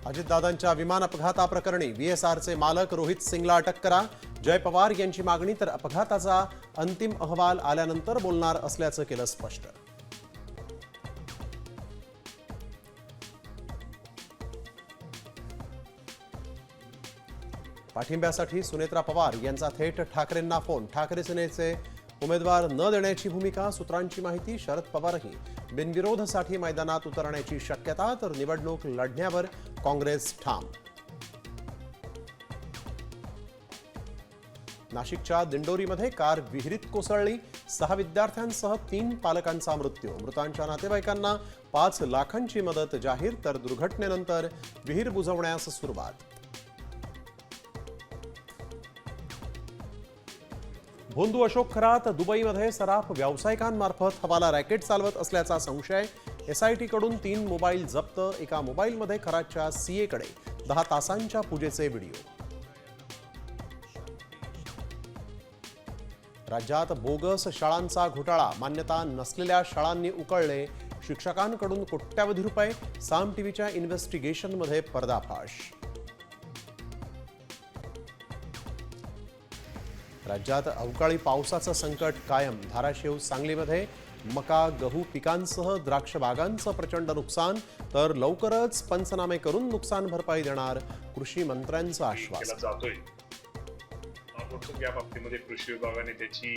अजितदादांच्या विमान अपघाताप्रकरणी VSRचे मालक रोहित सिंगला अटक करा. जय पवार यांची मागणी. तर अपघाताचा अंतिम अहवाल आल्यानंतर बोलणार असल्याचं केलं स्पष्ट. पाठिंब्यासाठी सुनेत्रा पवार यांचा थेट ठाकरेंना फोन. ठाकरे सेनेचे उमेदवार न देण्याची भूमिका. सूत्रांची माहिती. शरद पवारही बिनविरोधसाठी मैदानात उतरण्याची शक्यता. तर निवडणूक लढण्यावर काँग्रेस ठाम. नाशिकच्या दिंडोरीमध्ये कार विहिरीत कोसळली. 6 विद्यार्थ्यांसह 3 पालकांचा मृत्यू. मृतांच्या नातेवाईकांना 5 लाखांची मदत जाहीर. तर दुर्घटनेनंतर विहीर बुजवण्यास सुरुवात. भोंदू अशोक खरात दुबईमध्ये सराफ व्यावसायिकांमार्फत हवाला रॅकेट चालवत असल्याचा संशय. SIT कडून 3 मोबाईल जप्त. एका मोबाईलमध्ये खरातच्या CA कडे 10 तासांच्या पूजेचे व्हिडिओ. राज्यात बोगस शाळांचा घोटाळा. मान्यता नसलेल्या शाळांनी उकळले शिक्षकांकडून कोट्यावधी रुपये. साम टीव्हीच्या इन्व्हेस्टिगेशनमध्ये पर्दाफाश. राज्यात अवकाळी पावसाचं संकट कायम. धाराशिव सांगलीमध्ये मका गहू पिकांसह द्राक्ष बागांचं प्रचंड नुकसान. तर लवकरच पंचनामे करून नुकसान भरपाई देणार कृषी मंत्र्यांचं आश्वासन. या बाबतीमध्ये कृषी विभागाने त्याची